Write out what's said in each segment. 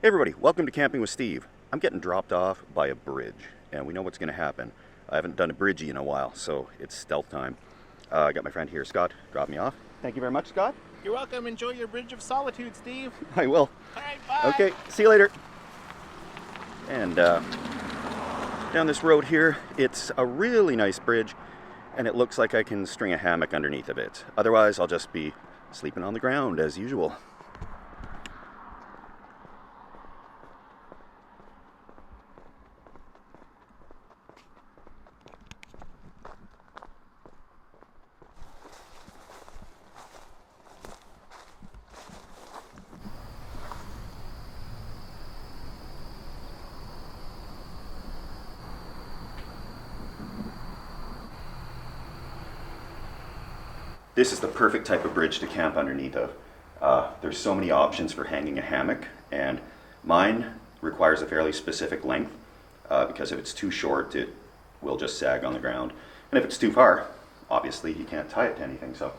Hey everybody, welcome to Camping with Steve. I'm getting dropped off by a bridge, and we know what's going to happen. I haven't done a bridgie in a while, so it's stealth time. I got my friend here, Scott, drop me off. Thank you very much, Scott. You're welcome. Enjoy your Bridge of Solitude, Steve. I will. All right, bye. Okay, see you later. And down this road here, it's a really nice bridge, and it looks like I can string a hammock underneath of it. Otherwise, I'll just be sleeping on the ground as usual. This is the perfect type of bridge to camp underneath of. There's so many options for hanging a hammock, and mine requires a fairly specific length because if it's too short, it will just sag on the ground. And if it's too far, obviously you can't tie it to anything. So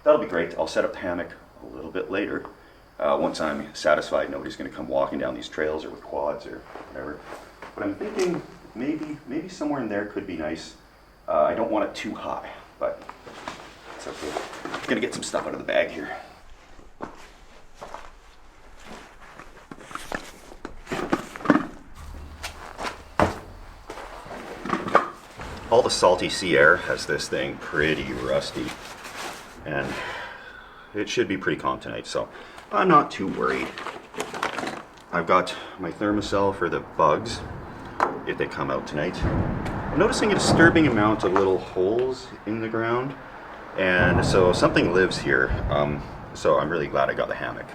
that'll be great. I'll set up the hammock a little bit later once I'm satisfied nobody's going to come walking down these trails or with quads or whatever. But I'm thinking maybe somewhere in there could be nice. I don't want it too high, but it's okay. I'm gonna get some stuff out of the bag here. All the salty sea air has this thing pretty rusty, and it should be pretty calm tonight, so I'm not too worried. I've got my Thermacell for the bugs, if they come out tonight. I'm noticing a disturbing amount of little holes in the ground, and so something lives here, so I'm really glad I got the hammock.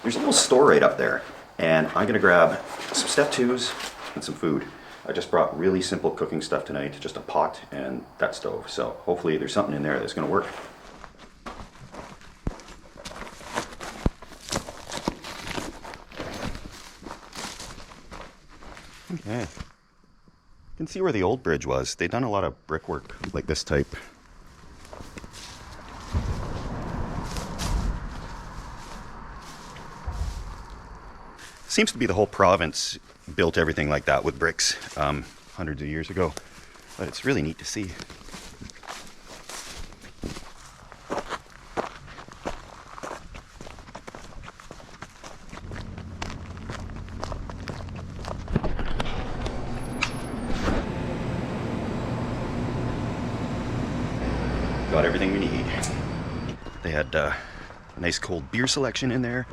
There's a little store right up there, and I'm gonna grab some step twos and some food. I just brought really simple cooking stuff tonight, just a pot and that stove, so hopefully there's something in there that's gonna work. Okay. You can see where the old bridge was. They've done a lot of brickwork like this type. Seems to be the whole province built everything like that with bricks hundreds of years ago. But it's really neat to see. Got everything we need. They had a nice cold beer selection in there.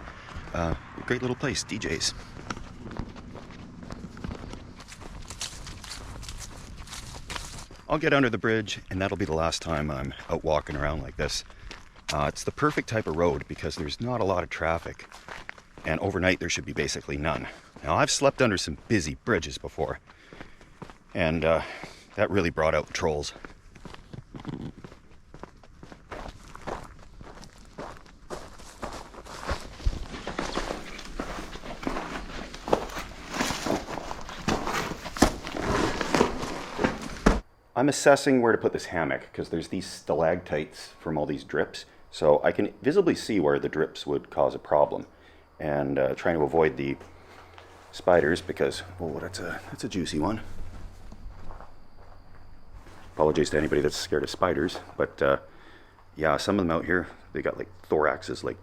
Great little place, DJs. I'll get under the bridge, and that'll be the last time I'm out walking around like this. It's the perfect type of road because there's not a lot of traffic, and overnight there should be basically none. Now, I've slept under some busy bridges before, and that really brought out the trolls. I'm assessing where to put this hammock because there's these stalactites from all these drips, so I can visibly see where the drips would cause a problem, and trying to avoid the spiders because that's a juicy one. Apologies to anybody that's scared of spiders, but yeah, some of them out here, they got like thoraxes like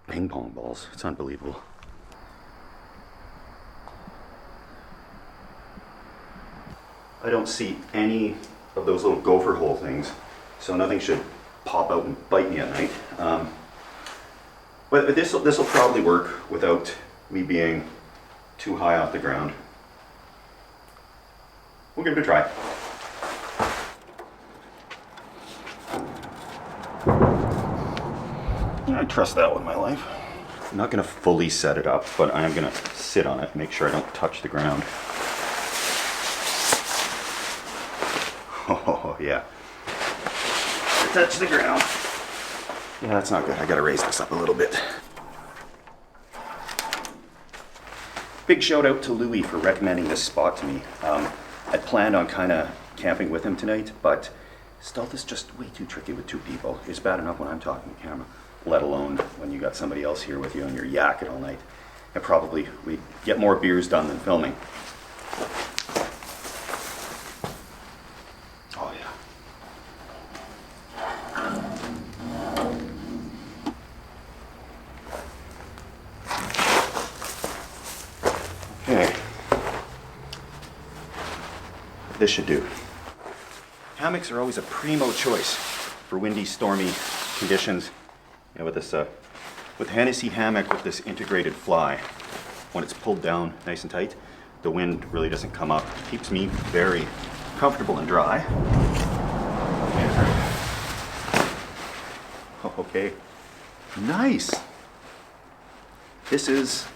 ping pong balls. It's unbelievable. I don't see any of those little gopher hole things, so nothing should pop out and bite me at night. But this will probably work without me being too high off the ground. We'll give it a try. I trust that with my life. I'm not going to fully set it up, but I am going to sit on it, make sure I don't touch the ground. Oh, yeah. Touch the ground. Yeah, that's not good. I gotta raise this up a little bit. big shout out to Louis for recommending this spot to me. I planned on kind of camping with him tonight, but stealth is just way too tricky with 2 people. It's bad enough when I'm talking to camera, let alone when you got somebody else here with you and you're yakking all night. And probably we get more beers done than filming. Oh yeah. Okay. This should do. Hammocks are always a primo choice for windy, stormy conditions. You know, with this, with Hennessy hammock with this integrated fly, when it's pulled down nice and tight, the wind really doesn't come up. It keeps me very comfortable and dry. Okay, nice. This is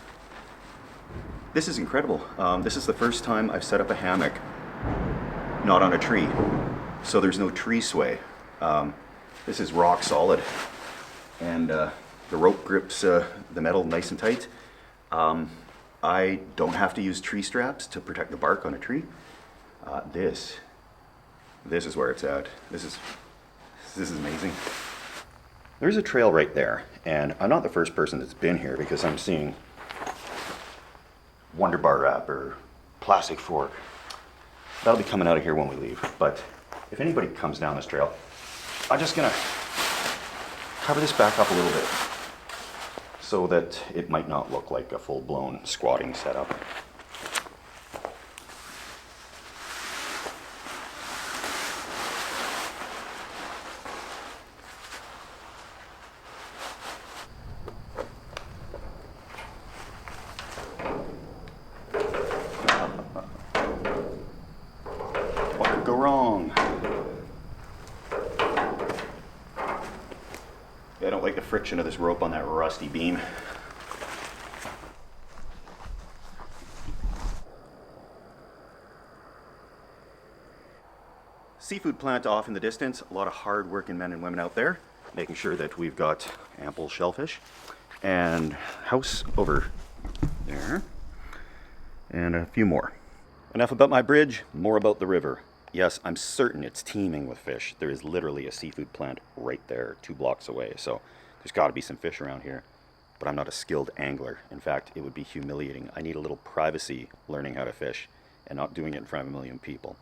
incredible. This is the first time I've set up a hammock not on a tree, so there's no tree sway. This is rock solid, and the rope grips the metal nice and tight. I don't have to use tree straps to protect the bark on a tree. This is where it's at. This is amazing. There's a trail right there, and I'm not the first person that's been here because I'm seeing Wonder Bar wrapper, plastic fork. That'll be coming out of here when we leave. But if anybody comes down this trail, I'm just gonna cover this back up a little bit so that it might not look like a full-blown squatting setup. What could go wrong? I don't like the friction of this rope on that rusty beam. Seafood plant off in the distance. A lot of hard-working men and women out there, making sure that we've got ample shellfish. And house over there. And a few more. Enough about my bridge, more about the river. Yes, I'm certain it's teeming with fish. There is literally a seafood plant right there, 2 blocks away. So there's got to be some fish around here. But I'm not a skilled angler. In fact, it would be humiliating. I need a little privacy learning how to fish and not doing it in front of a million people.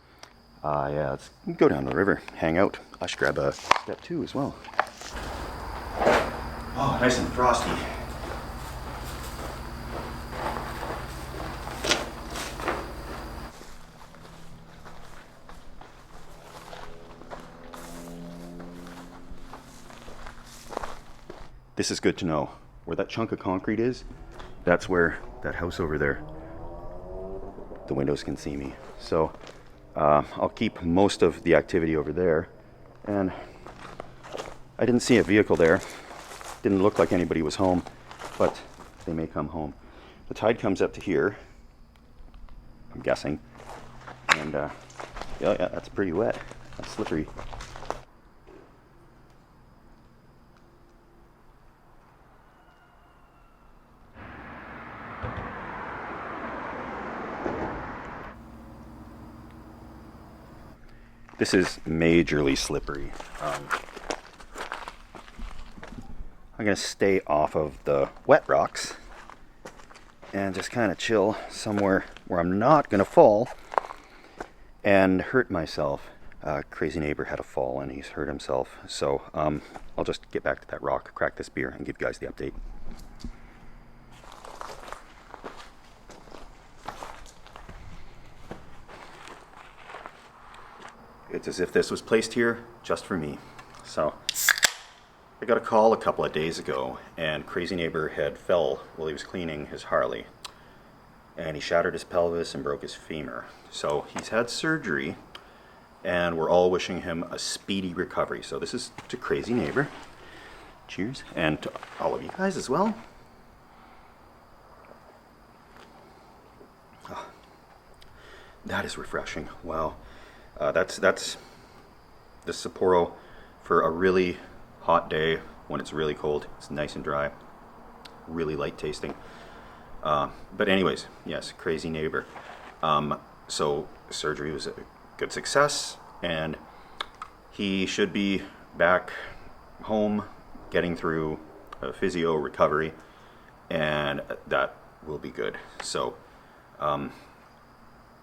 Yeah, let's go down the river, hang out. I should grab a step 2 as well. Oh, nice and frosty. This is good to know. Where that chunk of concrete is, that's where that house over there, the windows can see me. So I'll keep most of the activity over there. And I didn't see a vehicle there. Didn't look like anybody was home, but they may come home. The tide comes up to here, I'm guessing. And yeah, that's pretty wet. That's slippery. This is majorly slippery. I'm gonna stay off of the wet rocks and just kind of chill somewhere where I'm not gonna fall and hurt myself. Crazy neighbor had a fall and he's hurt himself. So I'll just get back to that rock, crack this beer, and give you guys the update. It's as if this was placed here just for me. So I got a call a couple of days ago, and crazy neighbor had fell while he was cleaning his Harley, and he shattered his pelvis and broke his femur. So he's had surgery, and we're all wishing him a speedy recovery. So this is to crazy neighbor. Cheers, and to all of you guys as well. Oh, that is refreshing. Wow. That's the Sapporo for a really hot day when it's really cold. It's nice and dry, really light tasting. But anyways, yes, crazy neighbor. So surgery was a good success, and he should be back home getting through physio recovery, and that will be good. So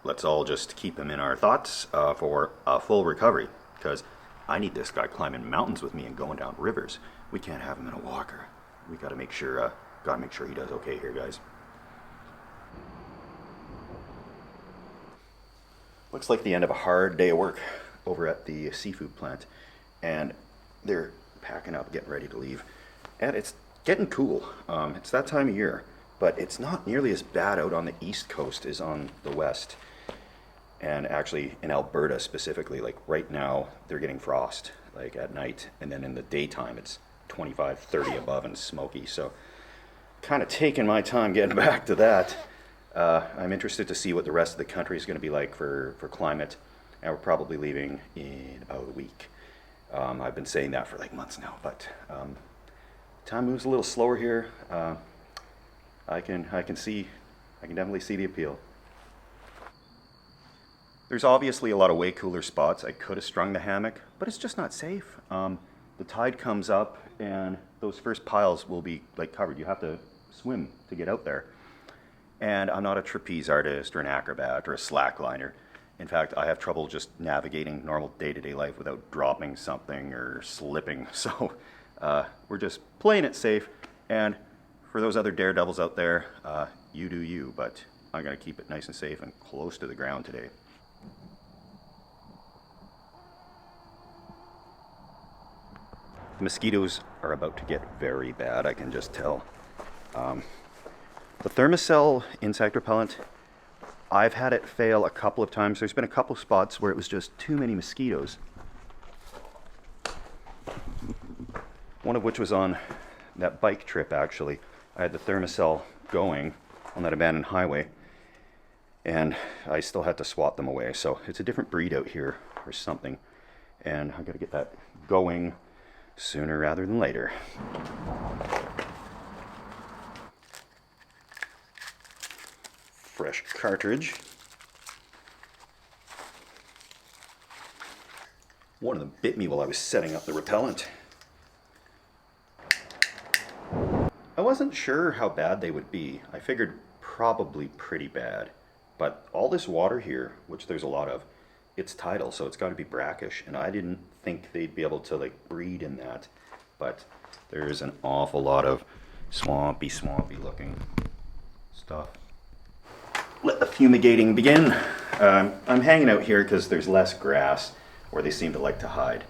let's all just keep him in our thoughts for a full recovery, because I need this guy climbing mountains with me and going down rivers. We can't have him in a walker. We gotta make sure he does okay here, guys. Looks like the end of a hard day of work over at the seafood plant, and they're packing up, getting ready to leave. And it's getting cool. It's that time of year, but it's not nearly as bad out on the east coast as on the west. And actually in Alberta specifically, like right now, they're getting frost, like at night, and then in the daytime it's 25, 30 above and smoky. So kind of taking my time getting back to that. I'm interested to see what the rest of the country is going to be like for climate, and we're probably leaving in about a week. I've been saying that for like months now, but time moves a little slower here. I can definitely see the appeal. There's obviously a lot of way cooler spots. I could have strung the hammock, but it's just not safe. The tide comes up and those first piles will be like covered. You have to swim to get out there. And I'm not a trapeze artist or an acrobat or a slackliner. In fact, I have trouble just navigating normal day-to-day life without dropping something or slipping. So we're just playing it safe. And for those other daredevils out there, you do you, but I'm gonna keep it nice and safe and close to the ground today. The mosquitoes are about to get very bad, I can just tell. The Thermacell insect repellent, I've had it fail a couple of times. There's been a couple spots where it was just too many mosquitoes. One of which was on that bike trip, actually. I had the Thermacell going on that abandoned highway, and I still had to swat them away. So it's a different breed out here or something, and I gotta get that going sooner rather than later. Fresh cartridge. One of them bit me while I was setting up the repellent. I wasn't sure how bad they would be. I figured probably pretty bad. But all this water here, which there's a lot of, it's tidal, so it's got to be brackish, and I didn't think they'd be able to like breed in that. But there's an awful lot of swampy looking stuff. Let the fumigating begin. I'm hanging out here because there's less grass where they seem to like to hide.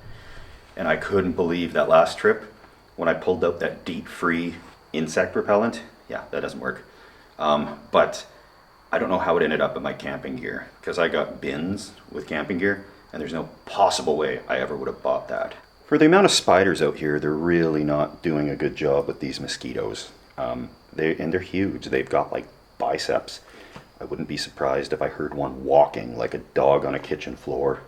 And I couldn't believe that last trip when I pulled out that DEET-free insect repellent. Yeah, that doesn't work. But I don't know how it ended up in my camping gear, because I got bins with camping gear and there's no possible way I ever would have bought that. For the amount of spiders out here, they're really not doing a good job with these mosquitoes. They're huge. They've got like biceps. I wouldn't be surprised if I heard one walking like a dog on a kitchen floor.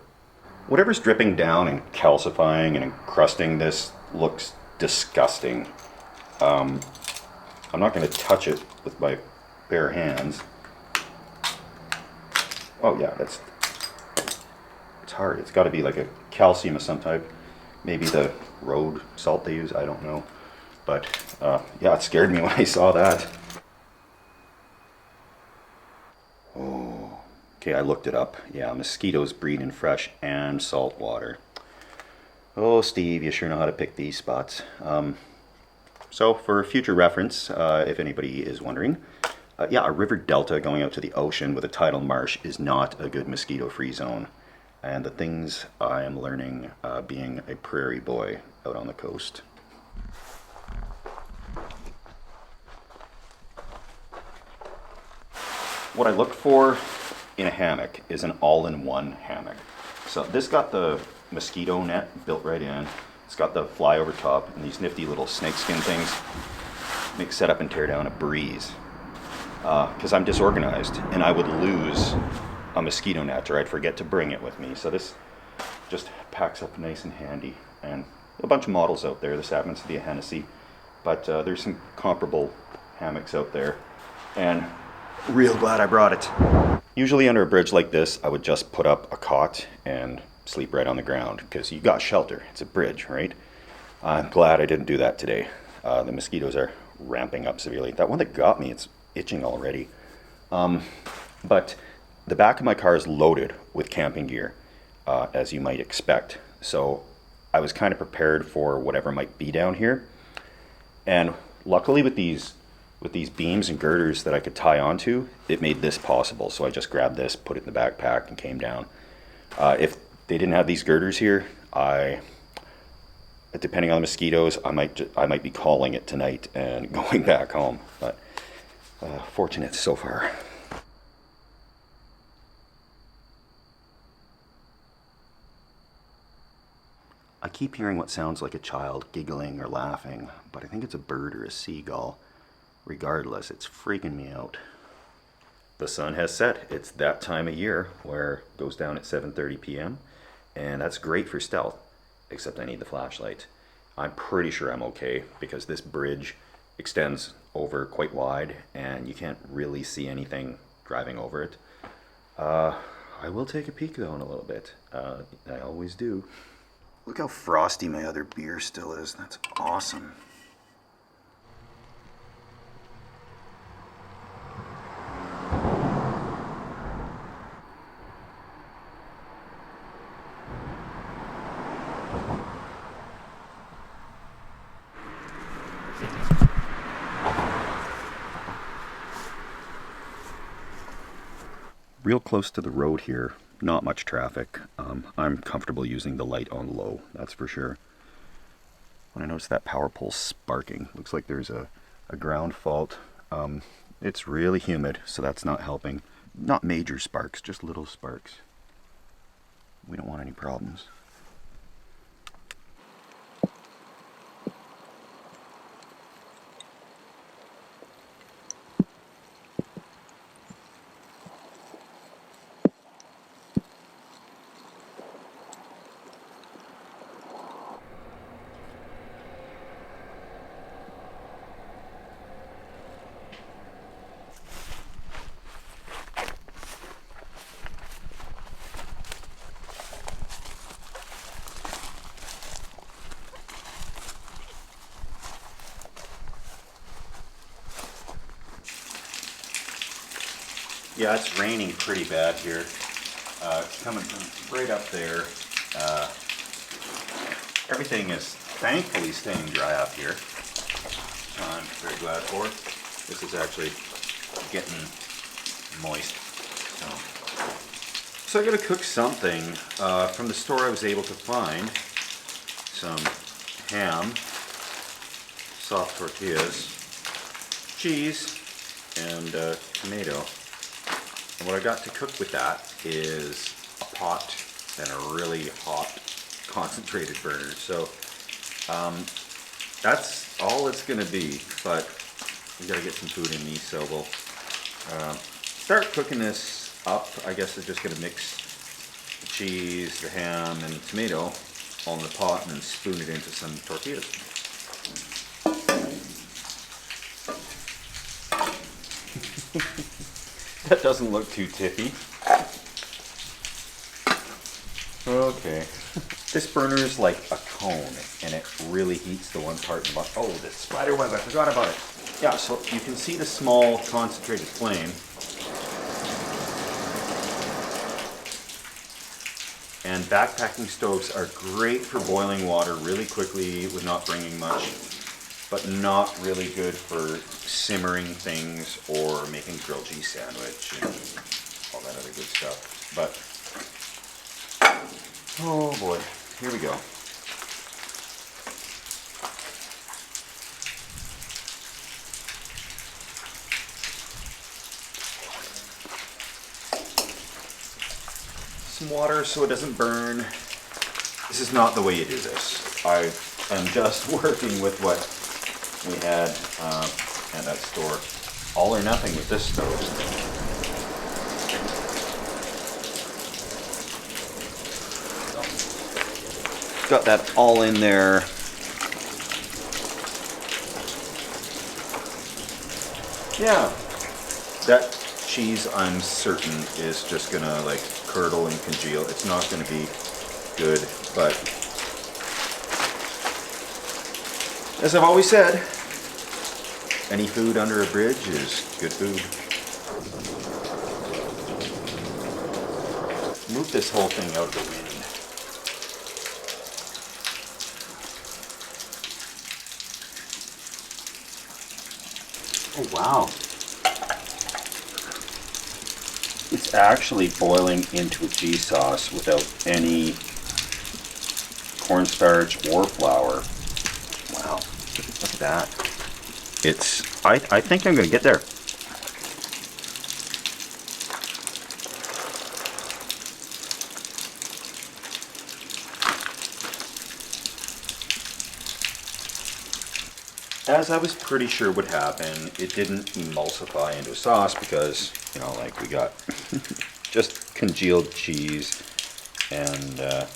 Whatever's dripping down and calcifying and encrusting this looks disgusting. I'm not going to touch it with my bare hands. Oh yeah, it's hard. It's got to be like a calcium of some type. Maybe the road salt they use, I don't know. But yeah, it scared me when I saw that. Oh, okay, I looked it up. Yeah, mosquitoes breed in fresh and salt water. Oh, Steve, you sure know how to pick these spots. So for future reference, if anybody is wondering, yeah, a river delta going out to the ocean with a tidal marsh is not a good mosquito-free zone. And the things I am learning being a prairie boy out on the coast. What I look for in a hammock is an all-in-one hammock. So this got the mosquito net built right in. It's got the flyover top and these nifty little snakeskin things make setup and tear down a breeze. Because I'm disorganized and I would lose a mosquito net or I'd forget to bring it with me. So this just packs up nice and handy. And a bunch of models out there. This happens to be a Hennessy, but there's some comparable hammocks out there. and real glad I brought it. Usually under a bridge like this, I would just put up a cot and sleep right on the ground because you got shelter. It's a bridge, right? I'm glad I didn't do that today. The mosquitoes are ramping up severely. That one that got me, it's itching already. But the back of my car is loaded with camping gear, as you might expect. So I was kind of prepared for whatever might be down here. And luckily with these beams and girders that I could tie onto, it made this possible. So I just grabbed this, put it in the backpack, and came down. If they didn't have these girders here, depending on the mosquitoes, I might be calling it tonight and going back home. But fortunate so far. I keep hearing what sounds like a child giggling or laughing, but I think it's a bird or a seagull. Regardless, it's freaking me out. The sun has set. It's that time of year where it goes down at 7:30 p.m. and that's great for stealth, except I need the flashlight. I'm pretty sure I'm okay because this bridge extends over quite wide and you can't really see anything driving over it. I will take a peek though in a little bit. I always do. Look how frosty my other beer still is. That's awesome. Real close to the road here, not much traffic. I'm comfortable using the light on low, that's for sure. When I notice that power pole sparking, looks like there's a ground fault. It's really humid, so that's not helping. Not major sparks, just little sparks. We don't want any problems. Yeah, it's raining pretty bad here. It's coming from right up there. Everything is thankfully staying dry up here. I'm very glad for it. This is actually getting moist. So I gotta cook something. From the store I was able to find some ham, soft tortillas, cheese, and tomato. And what I got to cook with that is a pot and a really hot concentrated burner. So that's all it's gonna be, but we gotta get some food in me, so we'll start cooking this up. I guess I'm just gonna mix the cheese, the ham, and the tomato all in the pot and then spoon it into some tortillas. That doesn't look too tippy. Okay. This burner is like a cone and it really heats the one part in the bottom. Oh, the spider web, I forgot about it. Yeah, so you can see the small concentrated flame. And backpacking stoves are great for boiling water really quickly with not bringing much, but not really good for simmering things or making grilled cheese sandwich and all that other good stuff. But, oh boy, here we go. Some water so it doesn't burn. This is not the way you do this. I am just working with what we had at that store. All or nothing with this stove. Got that all in there. Yeah, That cheese, I'm certain, is just gonna like curdle and congeal. It's not gonna be good, but as I've always said, any food under a bridge is good food. Move this whole thing out of the wind. Oh wow. It's actually boiling into a cheese sauce without any cornstarch or flour. Wow, look at that. I think I'm gonna get there. As I was pretty sure would happen, it didn't emulsify into a sauce because, you know, like we got just congealed cheese and the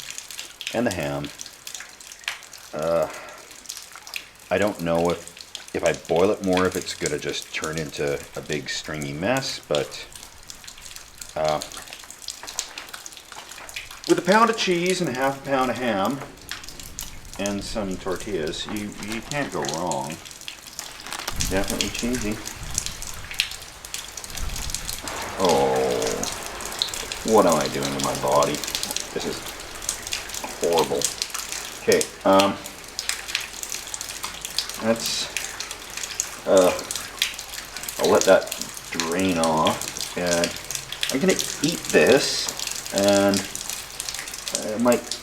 ham. I don't know if I boil it more, if it's gonna just turn into a big stringy mess, but with a pound of cheese and a half a pound of ham and some tortillas, you can't go wrong. Definitely cheesy. Oh, what am I doing to my body? This is horrible. Okay, I'll let that drain off, and I'm gonna eat this, and I might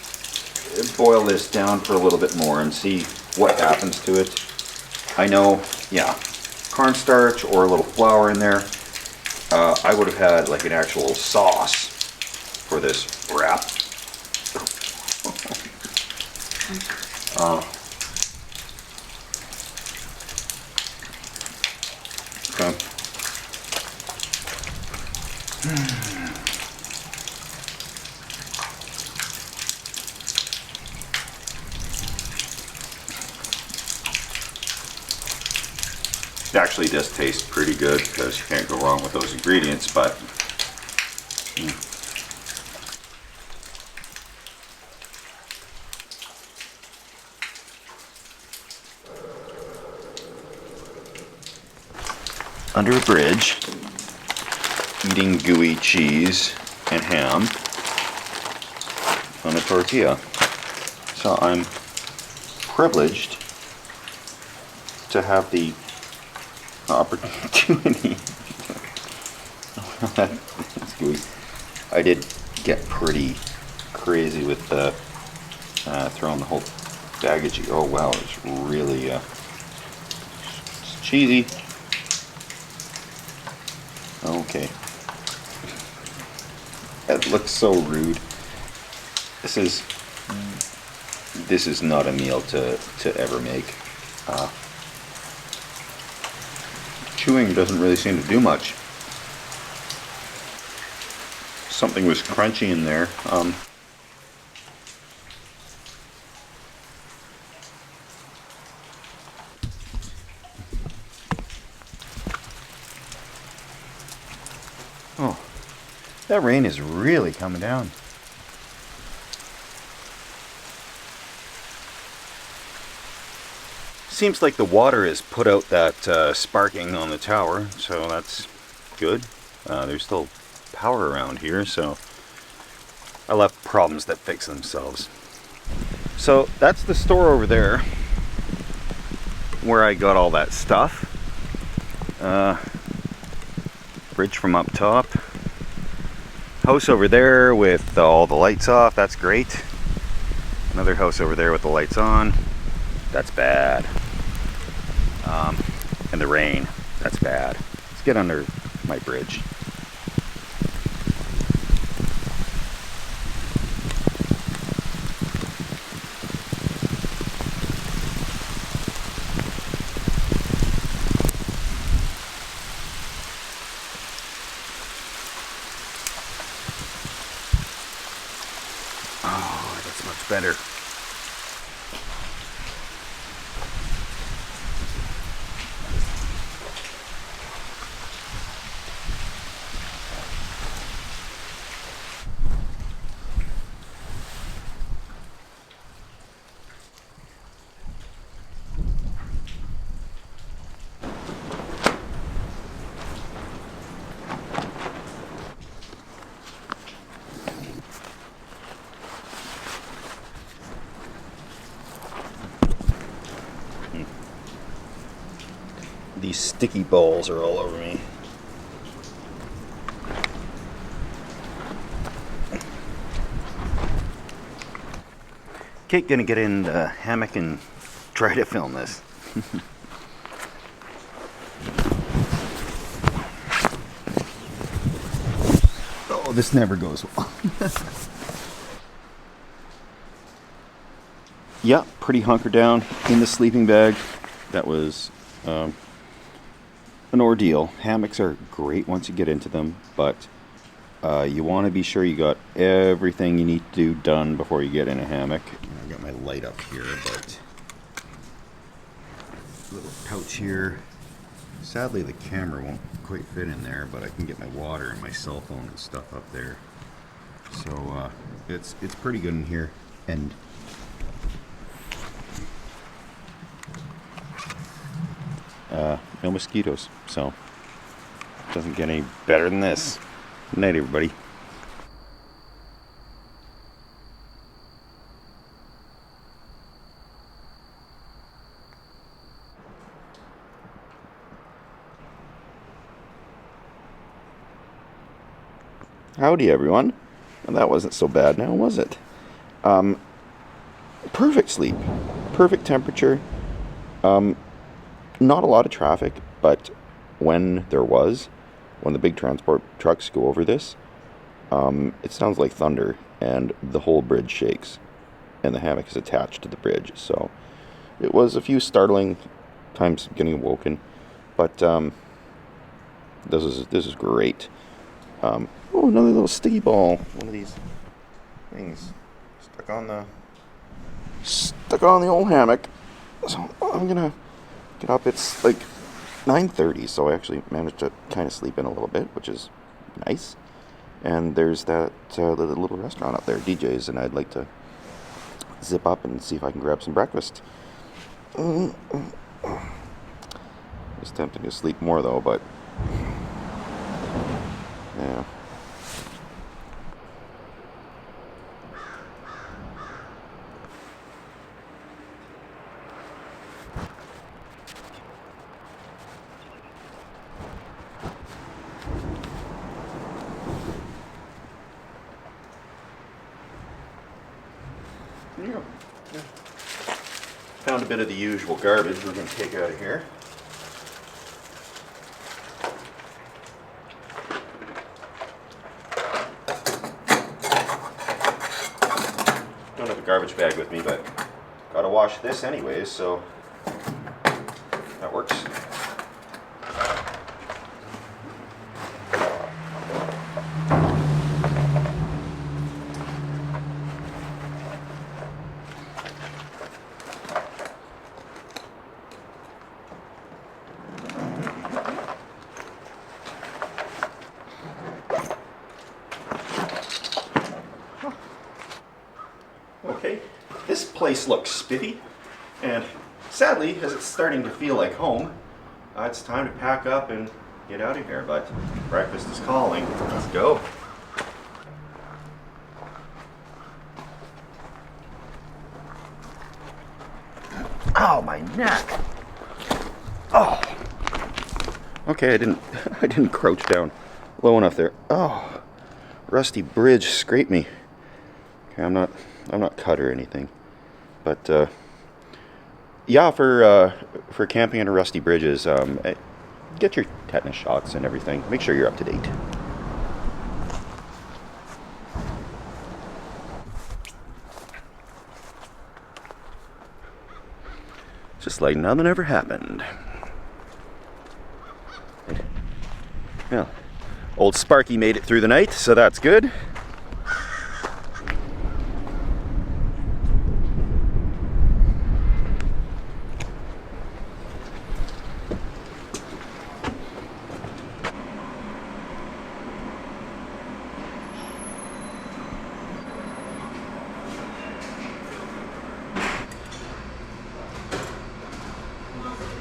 boil this down for a little bit more and see what happens to it. I know, yeah, cornstarch or a little flour in there. I would have had like an actual sauce for this wrap. Okay. It actually does taste pretty good because you can't go wrong with those ingredients, but under a bridge, eating gooey cheese and ham on a tortilla. So I'm privileged to have the opportunity. That's gooey. I did get pretty crazy with throwing the whole bag of cheese. Oh wow, it's really it's cheesy. Okay. That looks so rude. This is not a meal to ever make. Chewing doesn't really seem to do much. Something was crunchy in there. Oh, that rain is really coming down. Seems like the water has put out that sparking on the tower, so that's good. There's still power around here, so I left problems that fix themselves. So that's the store over there where I got all that stuff. Bridge from up top. House over there with all the lights off, that's great. Another house over there with the lights on, that's bad. And the rain, that's bad. Let's get under my bridge. Oh, that's much better. these sticky balls are all over me. Okay, gonna get in the hammock and try to film this. Oh, this never goes well. Yeah, pretty hunkered down in the sleeping bag. That was an ordeal. Hammocks are great once you get into them, but you want to be sure you got everything you need to do done before you get in a hammock. I've got my light up here, but little couch here. Sadly, the camera won't quite fit in there, but I can get my water and my cell phone and stuff up there. So it's pretty good in here. And no mosquitoes, so it doesn't get any better than this. Good night, everybody. Howdy, everyone. Well, that wasn't so bad now, was it? Perfect sleep, perfect temperature. Not a lot of traffic, but when there was, when the big transport trucks go over this, it sounds like thunder, and the whole bridge shakes, and the hammock is attached to the bridge. So it was a few startling times getting awoken, but this is great. Oh, another little sticky ball. One of these things stuck on the old hammock. So I'm gonna get up. It's like 9:30, so I actually managed to kind of sleep in a little bit, which is nice. And there's that little restaurant up there, DJ's, and I'd like to zip up and see if I can grab some breakfast. It's tempting to sleep more though, but yeah. There you go. Yeah. Found a bit of the usual garbage we're going to take out of here. Don't have a garbage bag with me, but gotta wash this anyways, so that works. Okay, this place looks spiffy, and sadly, as it's starting to feel like home, it's time to pack up and get out of here, but breakfast is calling. Let's go. Ow, my neck! Oh! Okay, I didn't crouch down low enough there. Oh, rusty bridge scraped me. Okay, I'm not cut or anything, but yeah, for camping under rusty bridges, get your tetanus shots and everything. Make sure you're up to date. Just like nothing ever happened. Well, old Sparky made it through the night, so that's good.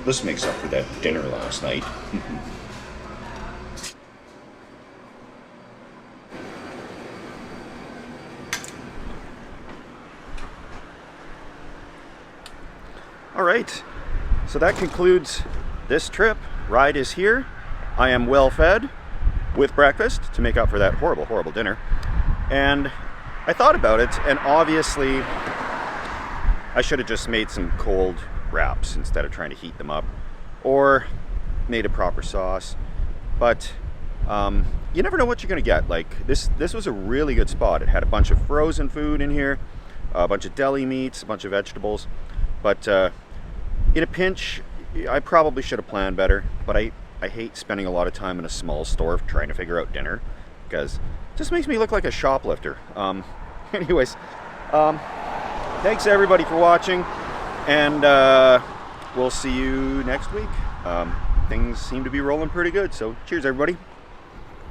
This makes up for that dinner last night. All right, so that concludes this trip. ride is here. I am well fed with breakfast to make up for that horrible, horrible dinner. And I thought about it, and obviously I should have just made some cold wraps instead of trying to heat them up, or made a proper sauce. But you never know what you're gonna get. Like this was a really good spot. It had a bunch of frozen food in here, a bunch of deli meats, a bunch of vegetables. But in a pinch, I probably should have planned better. But I hate spending a lot of time in a small store trying to figure out dinner, because it just makes me look like a shoplifter. Anyways, thanks everybody for watching, and we'll see you next week. Things seem to be rolling pretty good, so cheers everybody.